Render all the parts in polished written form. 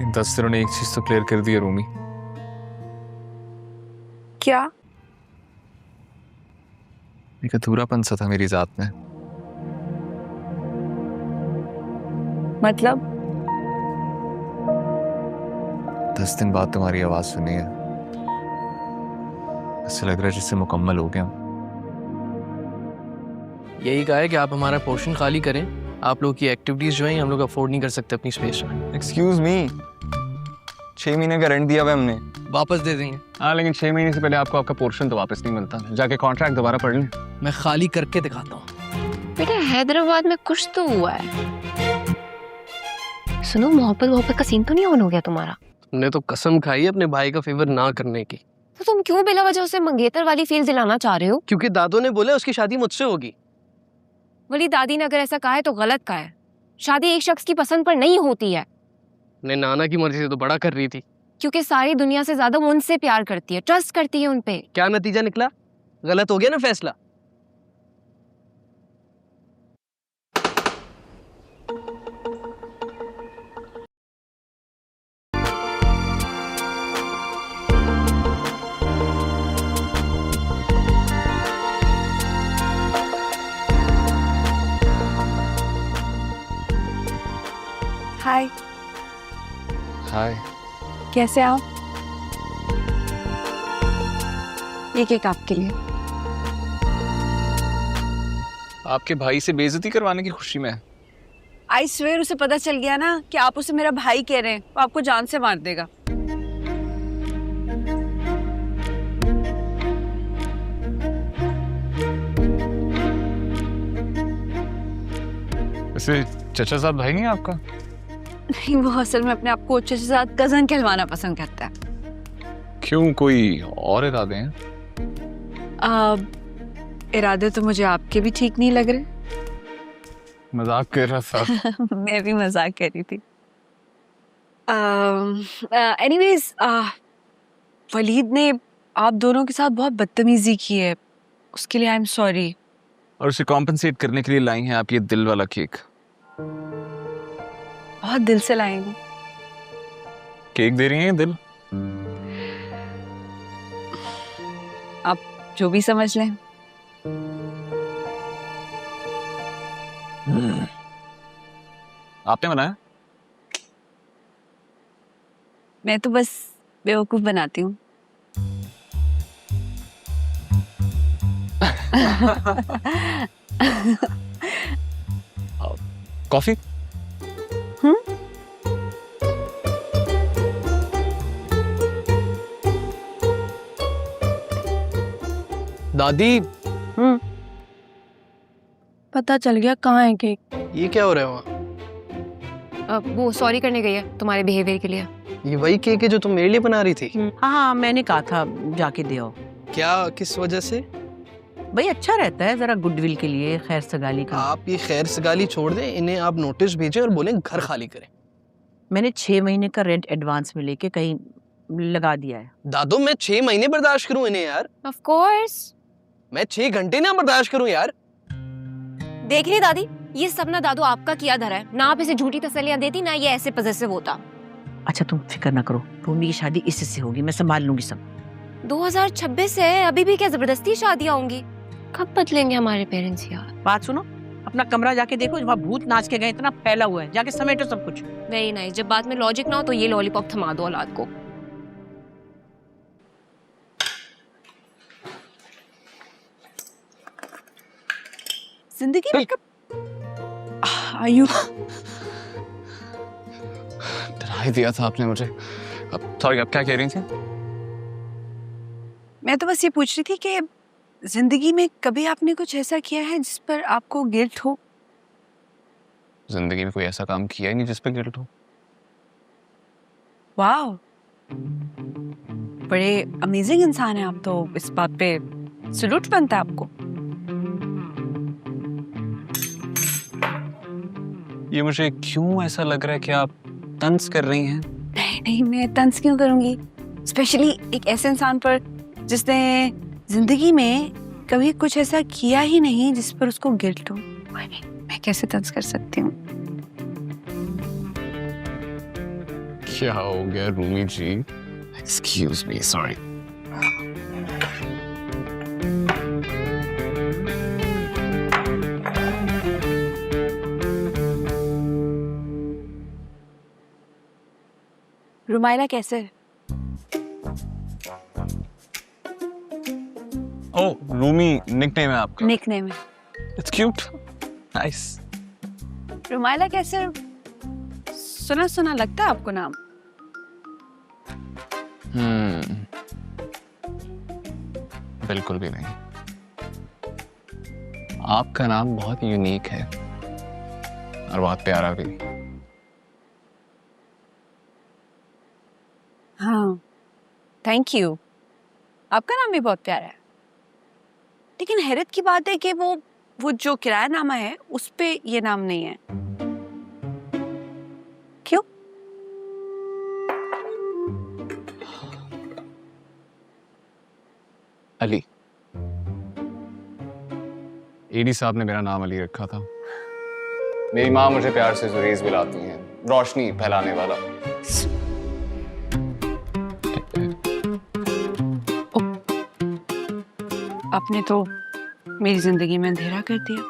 इन 10 दिनों ने एक चीज तो क्लियर कर दी है रूमी। क्या? एक अधूरापन सा था मेरी जात में। मतलब? 10 दिन बाद तुम्हारी आवाज सुनी है, ऐसे लग रहा है जिससे मुकम्मल हो गया। यही कहा है कि आप हमारा पोर्शन खाली करें। आप लोग की एक्टिविटीज जो हैं हम लोग अफोर्ड नहीं कर सकते अपनी स्पेस में। एक्सक्यूज मी, 6 महीने का रेंट दिया हुआ है हमने। वापस दे देंगे। हाँ, लेकिन 6 महीने से पहले आपको आपका पोर्शन तो वापस नहीं मिलता। जाके कॉन्ट्रैक्ट दोबारा पढ़ लें। मैं खाली करके दिखाता हूँ। बेटा हैदराबाद में कुछ तो हुआ है। सुनो, मोहब्बत का सीन तो नहीं ऑन हो गया तुम्हारा? तुमने तो कसम खाई अपने भाई का फेवर ना करने की। तो तुम क्यों बिला वजह उसे मंगेतर वाली फील दिलाना चाह रहे हो? क्योंकि दादो ने बोले उसकी शादी मुझसे होगी। बोली दादी ने अगर ऐसा कहा है तो गलत कहा है। शादी एक शख्स की पसंद पर नहीं होती है। ने नाना की मर्जी से तो बड़ा कर रही थी। क्योंकि सारी दुनिया से ज्यादा वो उनसे प्यार करती है, ट्रस्ट करती है उनपे। क्या नतीजा निकला? गलत हो गया ना फैसला। हाय। हाय। कैसे आप? ये केक आपके लिए। आपके भाई से बेइज्जती करवाने की खुशी में। आई स्वेयर उसे पता चल गया ना कि आप उसे मेरा भाई कह रहे हैं, वो आपको जान से मार देगा। वैसे चचा साहब भाई नहीं है आपका? नहीं, वो असल में अपने आप को अच्छे से साथ कजन कहलवाना पसंद करता है। क्यों, कोई और इरादे हैं? इरादे तो मुझे आपके भी ठीक नहीं लग रहे। मजाक कर रहा था। मैं भी मजाक कर रही थी। एनीवेज, वलीद ने आप दोनों के साथ बहुत बदतमीजी की है, उसके लिए आई एम सॉरी। और उसे कॉम्पनसेट करने के लिए लाई हैं आप ये दिल वाला केक। बहुत दिल से लाएंगे। केक दे रही हैं दिल? आप जो भी समझ लें। आपने बनाया? मैं तो बस बेवकूफ बनाती हूँ। कॉफी? दादी, पता चल गया कहाँ है केक। ये क्या हो रहा है वहाँ? वो सॉरी करने गई है तुम्हारे बिहेवियर के लिए। ये वही केक है जो तुम मेरे लिए बना रही थी? हाँ हाँ, मैंने कहा था जाके दे आओ। क्या, किस वजह से? भाई अच्छा रहता है जरा गुडविल के लिए, खैर सगाली का। आप ये खैर सगाली छोड़ दें, इन्हें आप नोटिस भेजें और बोलें घर खाली करें। मैंने 6 महीने का रेंट एडवांस में लेके कहीं लगा दिया है। दादो, मैं 6 महीने बर्दाश्त करूं इन्हें यार? Of course. मैं 6 घंटे ना बर्दाश्त करूं यार? देख ली दादी, ये सब ना दादू आपका किया धरा है ना। आप इसे झूठी तसल्लियां देती ना ये ऐसे पजेसिव होता। अच्छा तुम फिक्र ना करो, रूमी की शादी इससे होगी, मैं संभाल लूंगी सब। 2026 है, अभी भी क्या जबरदस्ती शादियां होंगी? कब बदलेंगे हमारे पेरेंट्स यार? बात सुनो, अपना कमरा जाके देखो, वहाँ भूत नाच के गए, इतना फैला हुआ है, जाके समेटो सब कुछ। नहीं नहीं, जब बात में लॉजिक ना हो तो ये लॉलीपॉप थमा दो औलाद को। जिंदगी में कब आयु डरा ही दिया था आपने मुझे। अब सॉरी, आप क्या कह रही थी? मैं तो बस ये पूछ रही थी कि जिंदगी में कभी आपने कुछ ऐसा किया है जिस पर आपको गिल्ट हो? जिंदगी में कोई ऐसा काम किया ही नहीं जिस पे गिल्ट हो। वाह, बड़े अमेजिंग इंसान हैं आप तो। इस बात पे सलूट बनता है आपको। ये मुझे क्यों ऐसा लग रहा है कि आप तंज कर रही हैं? नहीं नहीं, मैं तंज क्यों करूंगी, स्पेशली एक ऐसे इंसान पर जिसने जिंदगी में कभी कुछ ऐसा किया ही नहीं जिस पर उसको गिल्ट हो। मैं कैसे तंज कर सकती हूँ? क्या हो गया Rumi ji? Excuse me, sorry. Rumaila कैसे है? ओ रूमी निकनेम है आपका। निकनेम है। It's cute, nice. रुमाइला कैसे है? सुना सुना लगता है आपको नाम। बिल्कुल भी नहीं। आपका नाम बहुत यूनिक है और बहुत प्यारा भी। हाँ, थैंक यू। आपका नाम भी बहुत प्यारा है। लेकिन हैरत की बात है कि वो जो किरायानामा है उस पे ये नाम नहीं है। क्यों? अली। एडी साहब ने मेरा नाम अली रखा था। मेरी माँ मुझे प्यार से जुरेज बुलाती हैं, रोशनी फैलाने वाला। आपने तो मेरी जिंदगी में अंधेरा कर दिया।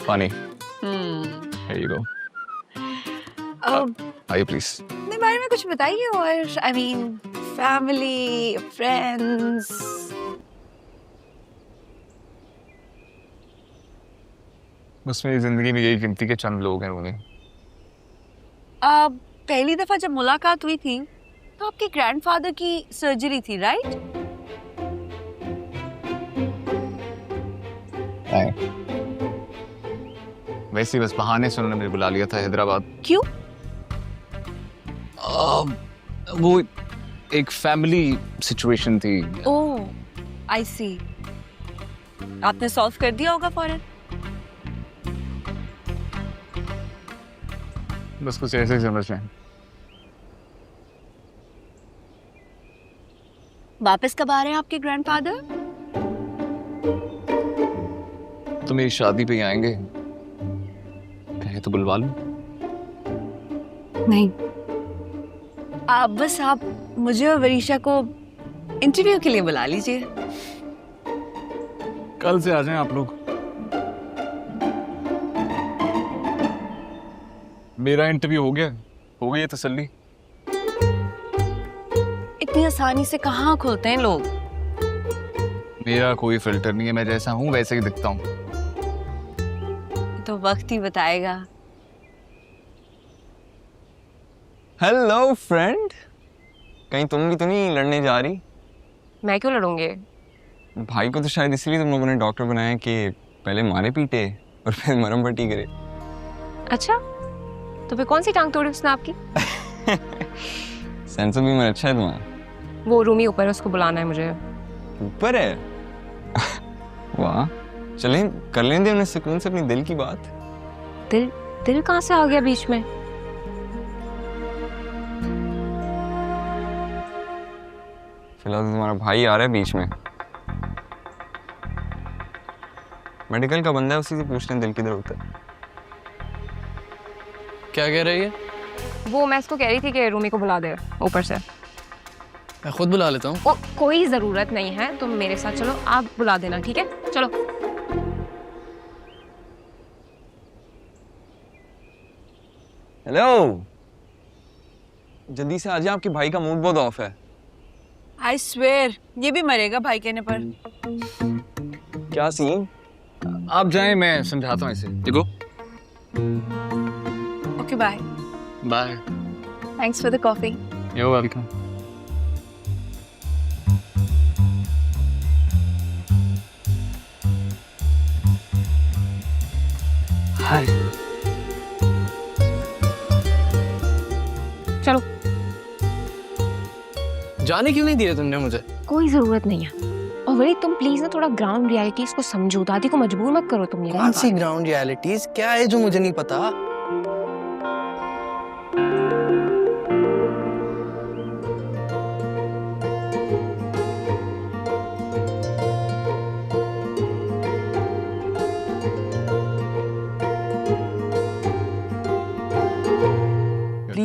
फनी। Here you go. अब आइए प्लीज। अपने बारे में कुछ बताइए। और आई मीन फैमिली, फ्रेंड्स। बस मेरी जिंदगी में यही गिनती के चंद लोग हैं उन्हें। अब पहली दफा जब मुलाकात हुई थी तो आपके ग्रैंडफादर की सर्जरी थी, राइट? वैसे ही बस बहाने से उन्होंने मुझे बुला लिया था हैदराबाद। क्यों? वो एक फैमिली सिचुएशन थी। ओह, आई सी। आपने सॉल्व कर दिया होगा फौरन। बस कुछ ऐसे ही समझ लें। वापस कब आ रहे हैं आपके ग्रैंडफादर? तो मेरी शादी पे ही आएंगे। कहे तो बुलवा लूं। नहीं, आप मुझे और वरीशा को इंटरव्यू के लिए बुला लीजिए। कल से आ जाएं आप लोग। मेरा इंटरव्यू हो गई है तसल्ली। इतनी आसानी से कहाँ खुलते हैं लोग। मेरा कोई फिल्टर नहीं है, मैं जैसा हूँ वैसे ही दिखता हूँ। तो वक्त ही बताएगा। हेलो फ्रेंड, कहीं तुम भी तो नहीं लड़ने जा रही? मैं क्यों लड़ूंगी? भाई को तो शायद इसलिए तुम लोगों ने डॉक्टर बनाया कि पहले मारे पीटे और फिर मरम पट्टी करे। अच्छा, तो फिर कौन सी टांग तोड़ी उसने आपकी? सेंस ऑफ ह्यूमर अच्छा है तुम्हारा। वो रूमी ऊपर है, उसको बुलाना है मुझे। ऊपर है? वाह, चलें कर लें दे उन्हें सुकून से अपनी दिल की बात। दिल कहाँ से आ गया बीच में? फिलहाल तो तुम्हारा भाई आ रहा है बीच में। मेडिकल का बंदा है, उसी से पूछते दिल किधर होता है। क्या कह रही है? वो मैं इसको कह रही थी कि रूमी को बुला दे ऊपर से। मैं खुद बुला लेता हूँ। कोई जरूरत नहीं है, तुम मेरे साथ चलो, आप बुला देना, ठीक है? चलो। हेलो, जल्दी से आ जाए, आपके भाई का मूड बहुत ऑफ है। आई स्वेयर, ये भी मरेगा भाई कहने पर। क्या सीन? आप जाएं, मैं समझाता हूँ इसे। देखो। Okay, bye. Bye. Thanks for the coffee. You welcome. Hi. चलो। जाने क्यों नहीं दिया तुमने मुझे? कोई जरूरत नहीं है। और वही तुम प्लीज ना थोड़ा ग्राउंड रियलिटीज को समझो, दादी को मजबूर मत करो तुम। कौन सी ग्राउंड रियलिटीज? क्या है जो मुझे नहीं पता?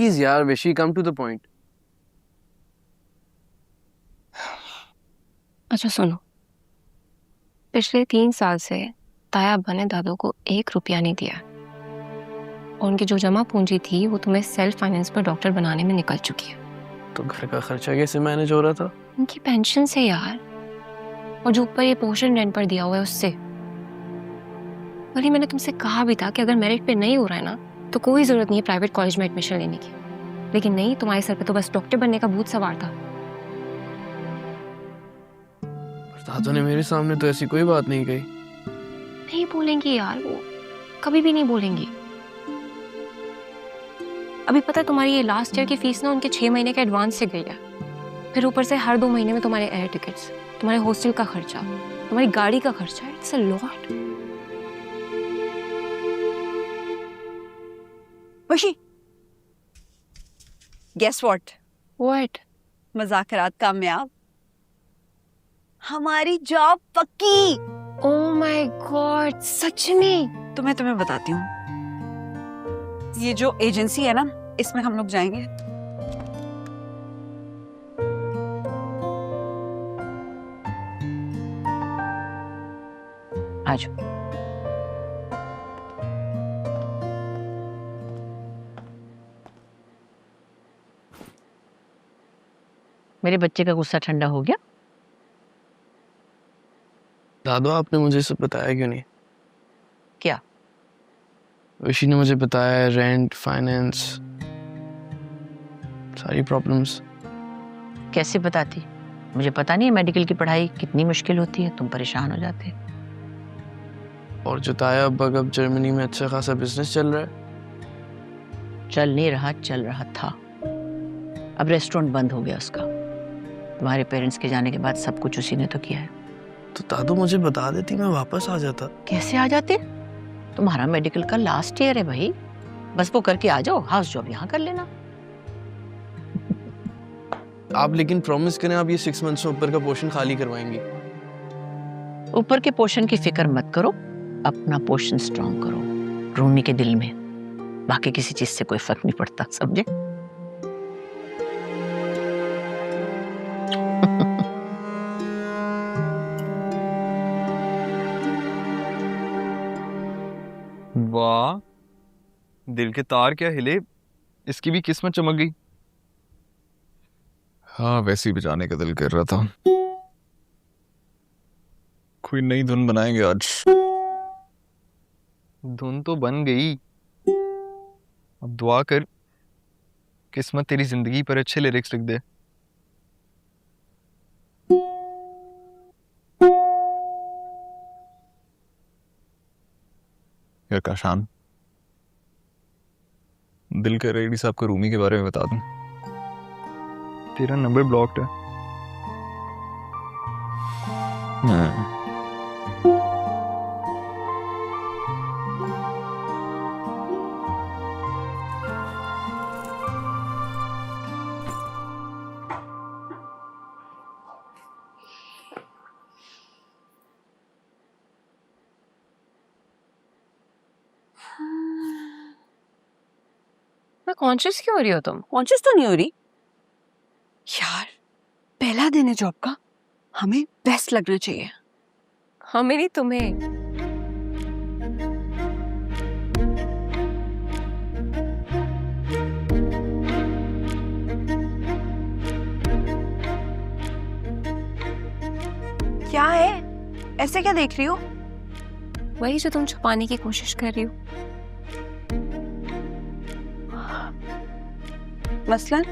प्लीज यार विशी, कम टू द पॉइंट। अच्छा सुनो, पिछले 3 साल से ताया अब्बा ने दादू को 1 रुपया नहीं दिया और उनकी जो जमा पूंजी थी वो तुम्हें सेल्फ फाइनेंस पर डॉक्टर बनाने में निकल चुकी है। तो घर का खर्चा कैसे मैनेज हो रहा था? उनकी पेंशन से यार, और जो ऊपर ये पोर्शन रेंट पर दिया हुआ है उससे। वही मैंने तुमसे कहा भी था कि अगर मेरिट पे नहीं हो रहा है ना तो कोई जरूरत नहीं है प्राइवेट कॉलेज में एडमिशन लेने की, लेकिन नहीं, तुम्हारे सर पे तो बस डॉक्टर बनने का भूत सवार था। दादू ने मेरे सामने तो ऐसी कोई बात नहीं कही। नहीं बोलेंगी यार, वो कभी भी नहीं बोलेंगी। अभी पता है तुम्हारी ये लास्ट ईयर की फीस ना उनके 6 महीने के एडवांस से गई है, फिर ऊपर से हर 2 महीने में तुम्हारे एयर टिकट्स, तुम्हारे हॉस्टल का खर्चा, तुम्हारी गाड़ी का खर्चा। It's a lot. वशी, गेस व्हाट? व्हाट? मुज़ाकरात कामयाब, हमारी जॉब पक्की। ओह माय गॉड, सच में? तो मैं तुम्हें बताती हूँ, ये जो एजेंसी है ना, इसमें हम लोग जाएंगे। आज मेरे बच्चे का गुस्सा ठंडा हो गया? दादू आपने मुझे सब बताया क्यों नहीं? क्या? विशी ने मुझे बताया रेंट, फाइनेंस, सारी प्रॉब्लम्स। कैसे बताती? मुझे पता नहीं है मेडिकल की पढ़ाई कितनी मुश्किल होती है, तुम परेशान हो जाते। और जो ताया अब अब जर्मनी में अच्छा खासा बिजनेस चल रहा है। चल नहीं रहा, चल रहा था। अब रेस्टोरेंट बंद हो गया उसका। तुम्हारे पेरेंट्स के जाने के बाद सब कुछ उसी ने तो किया है। तो दादू मुझे बता देती, मैं वापस आ जाता। कैसे आ जाते? तुम्हारा मेडिकल का लास्ट ईयर है भाई, बस वो करके आ जाओ, हाउस जॉब यहाँ कर लेना। आप लेकिन प्रॉमिस करें आप ये 6 मंथ्स में ऊपर का पोर्शन खाली करवाएंगी। ऊपर के पोर्शन की फिक्र मत करो, अपना पोर्शन स्ट्रॉन्ग करो रूमी के दिल में। बाकी किसी चीज से कोई फर्क नहीं पड़ता, समझे? वाह, दिल के तार क्या हिले, इसकी भी किस्मत चमक गई। हाँ, वैसे ही बजाने का दिल कर रहा था। कोई नई धुन बनाएंगे आज। धुन तो बन गई, अब दुआ कर किस्मत तेरी जिंदगी पर अच्छे लिरिक्स लिख दे। या काशान, दिल कर रेडी साहब को रूमी के बारे में बता दूं। तेरा नंबर ब्लॉक्ड है। मैं कॉन्शियस क्यों हो रही हो तुम? कॉन्शियस तो नहीं हो रही यार, पहला दिन है जॉब का, हमें बेस्ट लगना चाहिए। हमें नहीं, तुम्हें। क्या है, ऐसे क्या देख रही हो? वही जो तुम छुपाने की कोशिश कर रही हो। मसलन?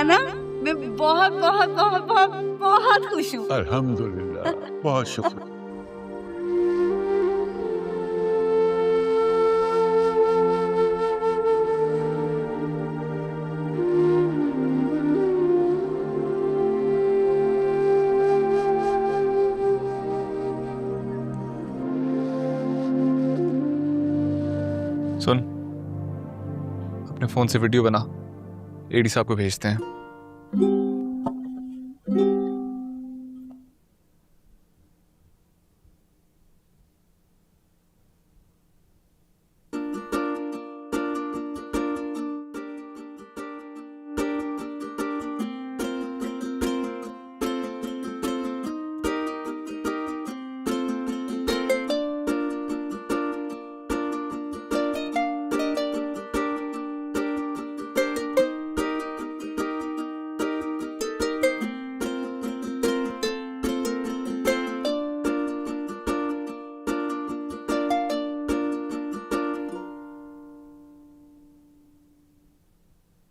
ना, मैं बहुत बहुत बहुत बहुत बहुत खुश हूँ। अल्हम्दुलिल्लाह, बहुत शुक्र। सुन, अपने फोन से वीडियो बना, एडी साहब को भेजते हैं।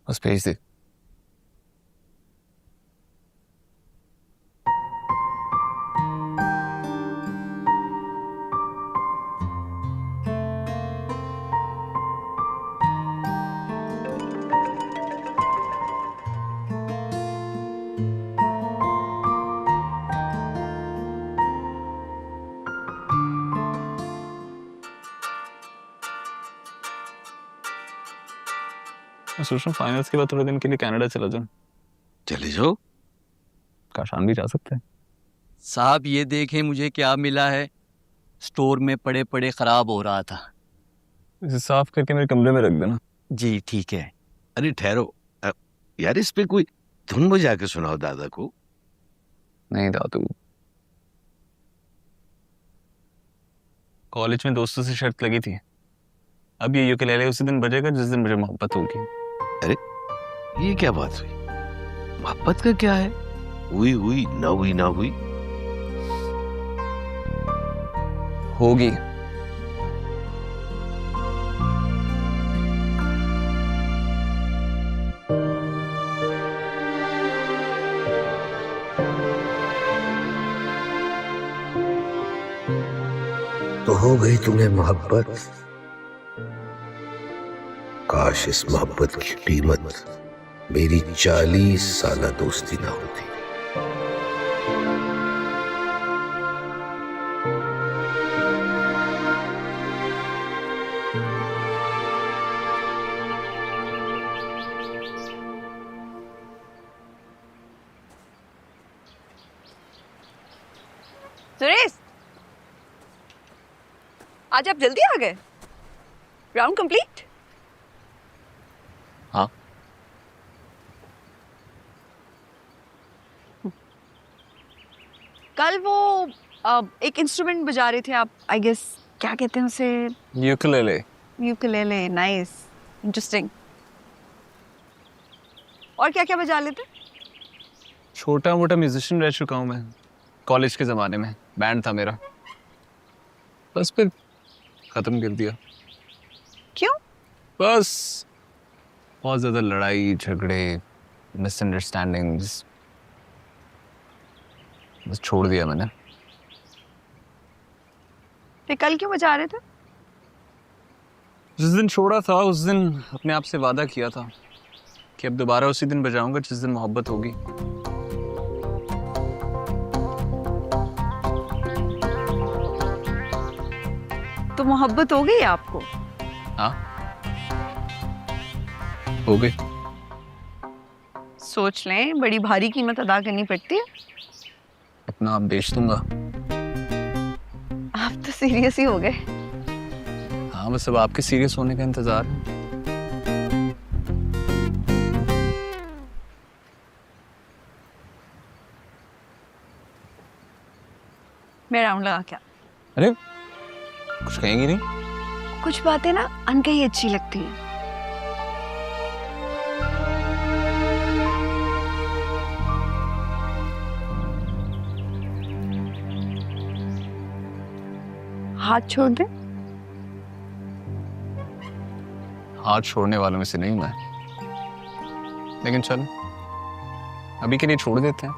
बस भेज दे। मैं सोच रहा हूँ फाइनल्स के बाद थोड़े दिन के लिए कनाडा चला जाऊँ। चले जाओ। काशान भी जा सकते हैं। साहब ये देखें मुझे क्या मिला है, स्टोर में पड़े पड़े खराब हो रहा था। इसे साफ करके मेरे कमरे में रख देना। जी ठीक है। अरे ठहरो यार, इस पे कोई धुन बजा के सुनाओ दादा को। नहीं दादू, कॉलेज में दोस्तों से शर्त लगी थी, अब ये यूकेलेले उसी दिन बजेगा जिस दिन मुझे मोहब्बत होगी। अरे ये क्या बात हुई? मोहब्बत का क्या है? हुई हुई ना हुई ना हुई होगी। तो हो गई तुम्हें मोहब्बत। काश इस मोहब्बत की कीमत मेरी 40 साल दोस्ती ना होती। सुरेश, आज आप जल्दी आ गए। Round complete? हाँ। कल वो एक इंस्ट्रूमेंट बजा रहे थे आप, आई गेस क्या कहते हैं उसे? यूकेलेले। यूकेलेले। Nice, interesting. और क्या क्या बजा लेते? छोटा मोटा म्यूजिशियन रह चुका हूँ मैं, कॉलेज के ज़माने में बैंड था मेरा, बस फिर ख़त्म कर दिया। क्यों? बस बहुत ज़्यादा लड़ाई झगड़े, मिसअंडरस्टैंडिंग्स, बस छोड़ दिया मैंने। फिर कल क्यों बजा रहे थे? जिस दिन छोड़ा था उस दिन अपने आप से वादा किया था कि अब दोबारा उसी दिन बजाऊंगा जिस दिन मोहब्बत होगी। तो मोहब्बत हो गई आपको? हाँ, हो गई। सोच लें, बड़ी भारी कीमत अदा करनी पड़ती है। अपना आप बेच दूंगा। आप तो सीरियस ही हो गए। हाँ, बस अब आपके सीरियस होने का इंतजार है। मैं राउंड लगा क्या? अरे कुछ कहेंगी नहीं? कुछ बातें ना अनकही अच्छी लगती हैं। हाथ छोड़ दे। हाथ छोड़ने वालों में से नहीं मैं, लेकिन चल अभी के लिए छोड़ देते हैं।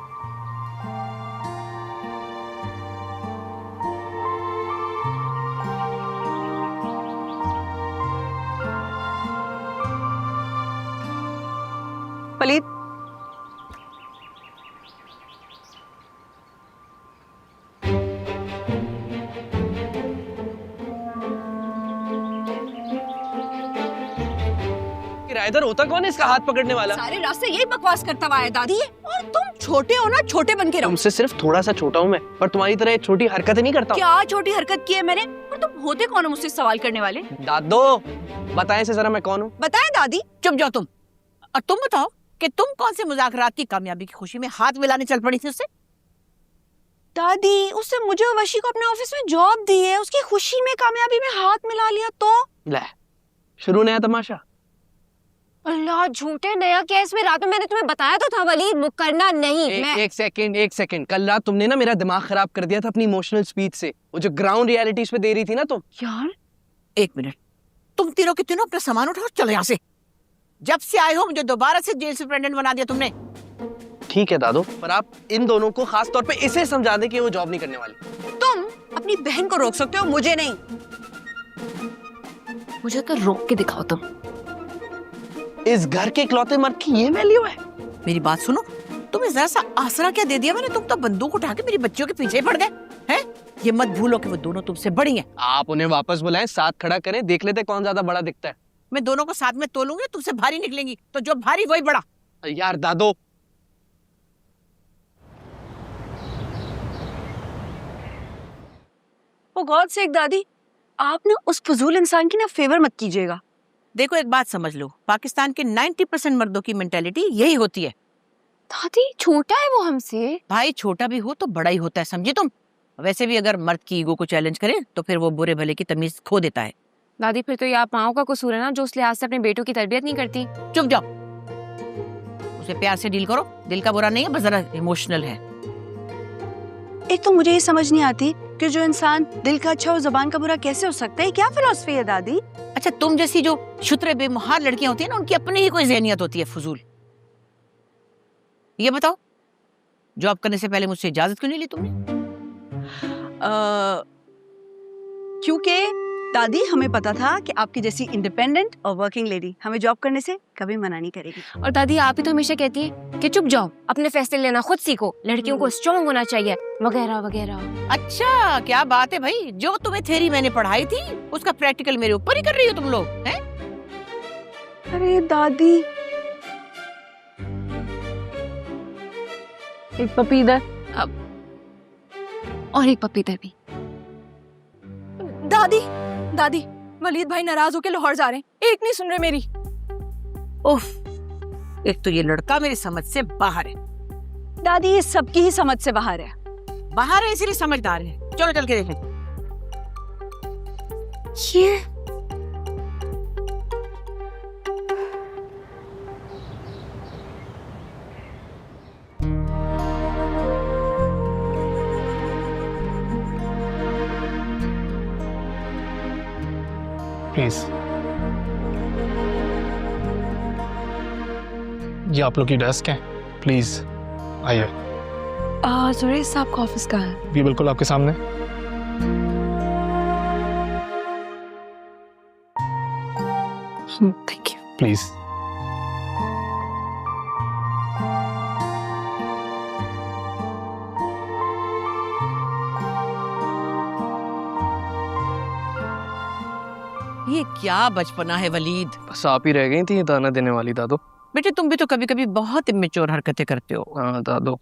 वलीद, किराएदार होता कौन है इसका हाथ पकड़ने वाला? सारे रास्ते यही बकवास करता हुआ है दादी। और तुम छोटे हो ना, छोटे बन के रहो। तुमसे सिर्फ थोड़ा सा छोटा हूँ मैं, पर तुम्हारी तरह एक छोटी हरकत नहीं करता। क्या छोटी हरकत की है मैंने? और तुम होते कौन हो मुझसे सवाल करने वाले? दादो बताएं से जरा मैं कौन हूँ? बताएं दादी। चुप जाओ तुम। और तुम बताओ कि तुम कौन से मुज़ाकरात की कामयाबी की खुशी में हाथ मिलाने चल पड़ी थी उससे? दादी, उससे मुझे और वशी को अपने ऑफिस में जॉब दी है, उसकी खुशी में कामयाबी में हाथ मिला लिया तो? ले शुरू नया तमाशा। अल्लाह, झूठे नया केस में रात में मैंने तुम्हें बताया तो था वलीद, मुकरना नहीं। एक सेकंड। कल रात तुमने ना मेरा दिमाग खराब कर दिया था अपनी इमोशनल स्पीच से, वो जो ग्राउंड रियलिटीज पे दे रही थी ना तुम। यार एक मिनट, तुम तीनों के तीनों अपना सामान उठाओ, चलो यहाँ से। जब से आए हो मुझे दोबारा से जेल सुपरिटेंडेंट बना दिया तुमने। ठीक है दादो, पर आप इन दोनों को खास तौर पे इसे समझा दें कि वो जॉब नहीं करने वाली। तुम अपनी बहन को रोक सकते हो, मुझे नहीं। मुझे तो रोक के दिखाओ तुम। इस घर के इकलौते मर्द की ये वैल्यू है? मेरी बात सुनो, तुम्हें जरा सा आसरा क्या दे दिया मैंने? तुम तो बंदूक उठा के मेरी बच्चियों के पीछे पड़ गए हैं। ये मत भूलो कि वो दोनों तुमसे बड़ी हैं। आप उन्हें वापस बुलाएं, साथ खड़ा करें, देख लेते कौन ज्यादा बड़ा दिखता है। मैं दोनों को साथ में तोलूंगी, तुमसे भारी निकलेंगी, तो जो भारी वही बड़ा। यार दादो, ओ गॉड सेक दादी, आप ना उस फजूल इंसान की ना फेवर मत कीजिएगा। देखो एक बात समझ लो, पाकिस्तान के 90% मर्दों की मेंटेलिटी यही होती है। दादी, छोटा है वो हमसे। भाई छोटा भी हो तो बड़ा ही होता है, समझी तुम? वैसे भी अगर मर्द की ईगो को चैलेंज करे तो फिर वो बुरे भले की तमीज खो देता है। दादी, फिर तो ये आप माओ का कसूर है ना, जो उस लिहाज से अपने बेटों की तरबियत नहीं करती। चुप जाओ, उसे प्यार से डील करो। दिल का बुरा नहीं है, बस जरा इमोशनल है। एक तो मुझे ये समझ नहीं आती कि जो इंसान दिल का अच्छा और जुबान का बुरा कैसे हो सकता है। क्या फिलॉसफी है दादी? अच्छा, तुम जैसी जो शुत्रे बेमुहार लड़कियां होती है ना, उनकी अपनी ही कोई जहनियत होती है फजूल। ये बताओ, जॉब करने से पहले मुझसे इजाजत क्यों नहीं ली तुमने? क्योंकि दादी हमें पता था कि आपकी जैसी इंडिपेंडेंट और वर्किंग लेडी हमें जॉब करने से कभी मना नहीं करेगी। और दादी, आप ही तो हमेशा कहती हैं कि चुप जाओ, अपने फैसले लेना खुद सीखो, लड़कियों को स्ट्रॉन्ग होना चाहिए, वगैरह वगैरह। अच्छा, क्या बात है भाई, जो तुम्हें थ्योरी मैंने पढ़ाई थी उसका प्रैक्टिकल मेरे ऊपर ही कर रही हो तुम लोग, हैं? अरे दादी, एक पपी इधर, अब और एक पपी इधर भी। दादी, दादी, वलीद भाई नाराज होकर लाहौर जा रहे हैं, एक नहीं सुन रहे मेरी। उफ, एक तो ये लड़का मेरी समझ से बाहर है। दादी ये सबकी ही समझ से बाहर है। बाहर है इसीलिए समझदार है। चलो चल के देखें। ये प्लीज, ये आप लोग की डेस्क है, प्लीज आइए। सुरेश साहब का ऑफिस कहाँ है? ये बिल्कुल आपके सामने। Thank you. प्लीज। ये क्या बचपना है वलीद। बस आप ही रह गई थी ये ताना देने वाली दादो। बेटे तुम भी तो कभी कभी बहुत इमेच्योर हरकतें करते हो। हाँ दादो,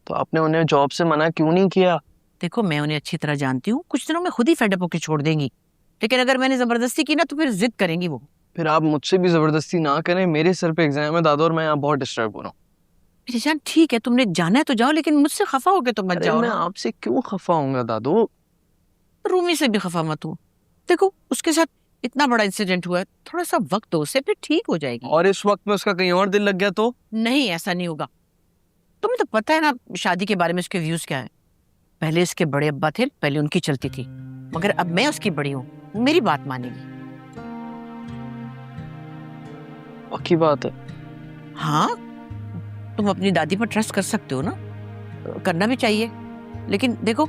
तो आपने उन्हें जॉब से मना क्यों नहीं किया? देखो मैं उन्हें अच्छी तरह जानती हूँ, कुछ दिनों में खुद ही फेडअप होकर छोड़ देंगी, लेकिन अगर मैंने जबरदस्ती की ना तो फिर जिद करेंगी वो। फिर आप मुझसे भी जबरदस्ती ना करें, मेरे सर पे एग्जाम है दादो और मैं यहाँ बहुत डिस्टर्ब हो रहा हूँ। मेरी जान ठीक है, तुमने जाना है तो जाओ, लेकिन मुझसे खफा होके तो मत जाओ मैं ना। आपसे क्यों खफा होऊंगा दादो? रूमी से भी खफा मत हो। देखो उसके साथ इतना बड़ा इंसिडेंट हुआ है, थोड़ा सा वक्त दो उसे, फिर ठीक हो जाएगी। और इस वक्त में उसका कहीं और दिल लग गया तो? नहीं, ऐसा नहीं होगा। तुम्हें तो पता है ना शादी के बारे में उसके व्यूज क्या है। पहले इसके बड़े अब्बा थे, पहले उनकी चलती थी, मगर अब मैं उसकी बड़ी हूँ, मेरी बात मानेगी। पक्की बात है? हाँ, तुम अपनी दादी पर ट्रस्ट कर सकते हो ना, करना भी चाहिए। लेकिन देखो,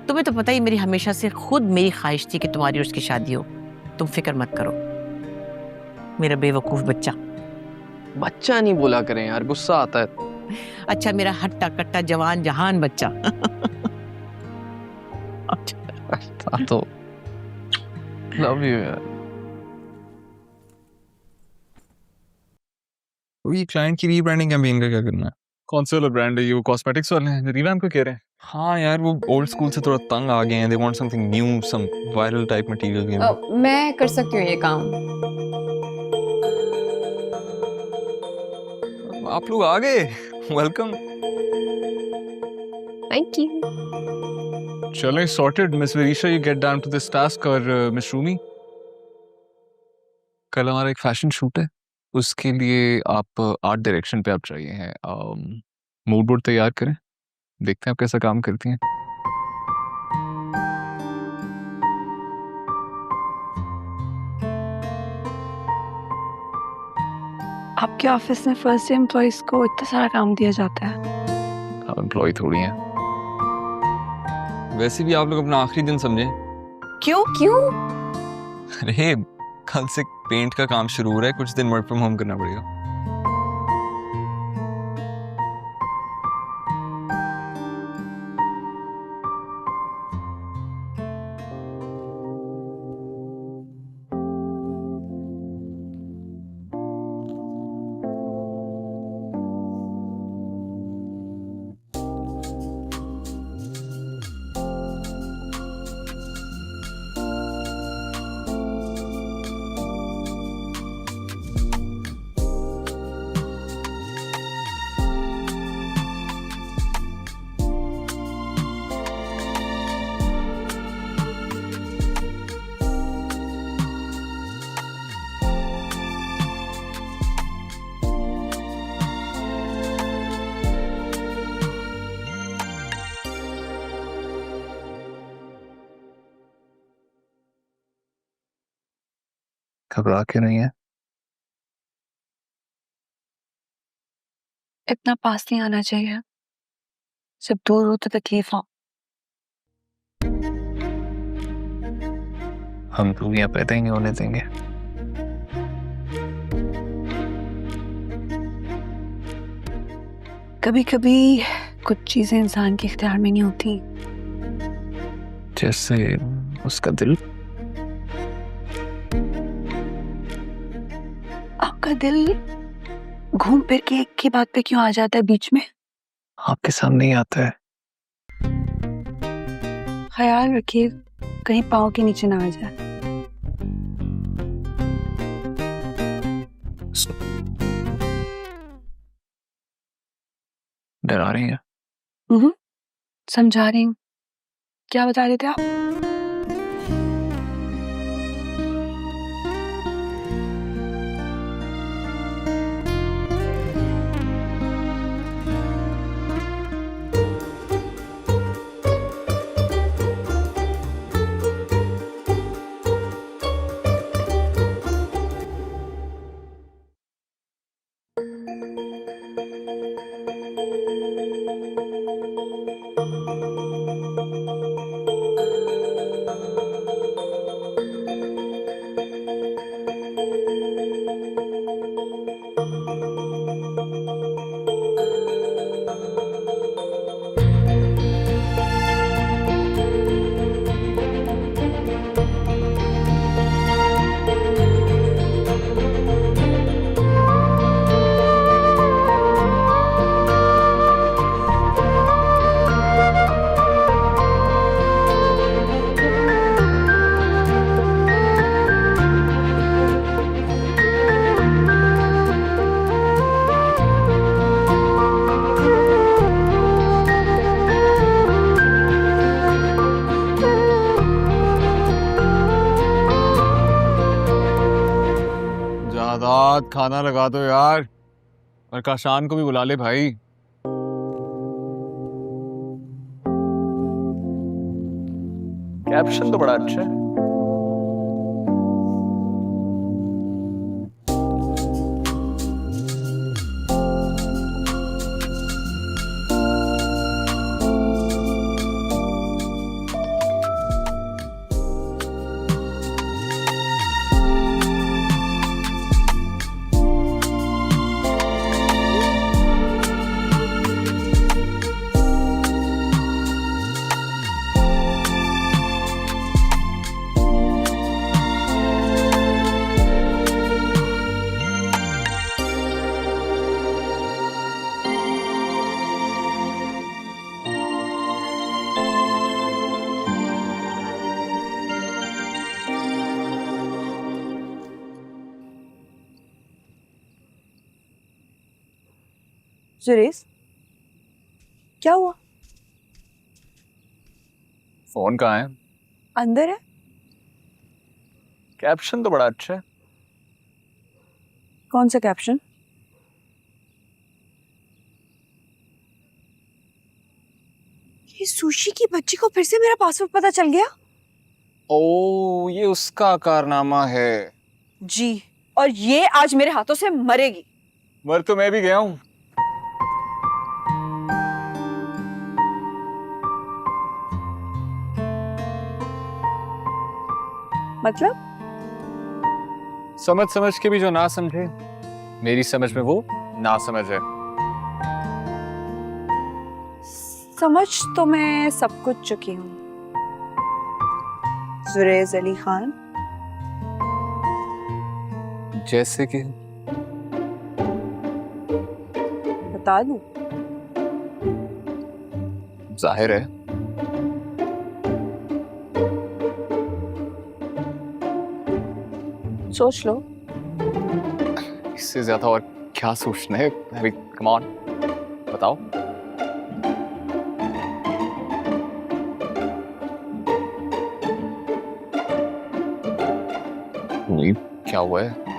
तुम्हें तो पता ही मेरी हमेशा से खुद मेरी ख्वाहिश थी कि तुम्हारी और उसकी शादी हो। तुम फिक्र मत करो, मेरा बेवकूफ बच्चा। बच्चा नहीं बोला करें यार, गुस्सा आता है। अच्छा, मेरा हट्टा कट्टा जवान जहान बच्चा। तो लव यू यार। ये क्लाइंट की रीब्रांडिंग कैंपेन का क्या करना है? कौन से वाला ब्रांड है ये? वो कॉस्मेटिक्स वाले हैं, रिवैम्प को कह रहे हैं। हाँ यार, वो ओल्ड स्कूल से थोड़ा तंग आ गए हैं। They want something new, some viral type material. मैं कर सकती हूँ ये काम। आप लोग आ गए, वेलकम। Thank you. चलें, sorted. Miss Vidisha, you get down to this task. और मिस रूमी, कल हमारा एक फैशन शूट है, उसके लिए आप आर्ट डायरेक्शन पे आप चाहिए हैं। मूड बोर्ड तैयार करें, देखते हैं आप कैसा काम करती हैं। आपके ऑफिस में फर्स्ट डे एम्प्लॉइज को इतना सारा काम दिया जाता है? आप एम्प्लॉय थोड़ी हैं। वैसे भी आप लोग अपना आखिरी दिन समझे। क्यों क्यों? अरे कल से पेंट का काम शुरू हो रहा है, कुछ दिन वर्क फ्रॉम होम करना पड़ेगा। घबरा के नहीं है? इतना पास नहीं आना चाहिए, जब दूर हो तो तकलीफ हो। हम दूरियां पैदा ही नहीं होने देंगे। कभी कभी कुछ चीजें इंसान के इख्तियार में नहीं होती। जैसे उसका दिल। आपका दिल घूम फिर के एक की बात पे क्यों आ जाता है बीच में? आपके सामने ही आता है। ख्याल रखिए कहीं पाँव के नीचे ना आ जाए। डरा रही हैं? समझा रही हूँ। क्या बता रहे थे आप? जादाद खाना लगा दो यार, और काशान को भी बुला ले भाई। कैप्शन तो बड़ा अच्छा है। सुरेश, क्या हुआ? फोन कहाँ है? अंदर है। कैप्शन तो बड़ा अच्छा है। कौन सा कैप्शन? ये सुशी की बच्ची को फिर से मेरा पासवर्ड पता चल गया। ओ, ये उसका कारनामा है। जी, और ये आज मेरे हाथों से मरेगी। मर तो मैं भी गया हूँ। मतलब? समझ समझ के भी जो ना समझे, मेरी समझ में वो ना समझ है। समझ तो मैं सब कुछ चुकी हूँ जुरेज अली खान। जैसे कि बता दूं? जाहिर है। सोच लो। इससे ज्यादा और क्या सोचना है? अभी कम ऑन, बताओ। नहीं, क्या हुआ है?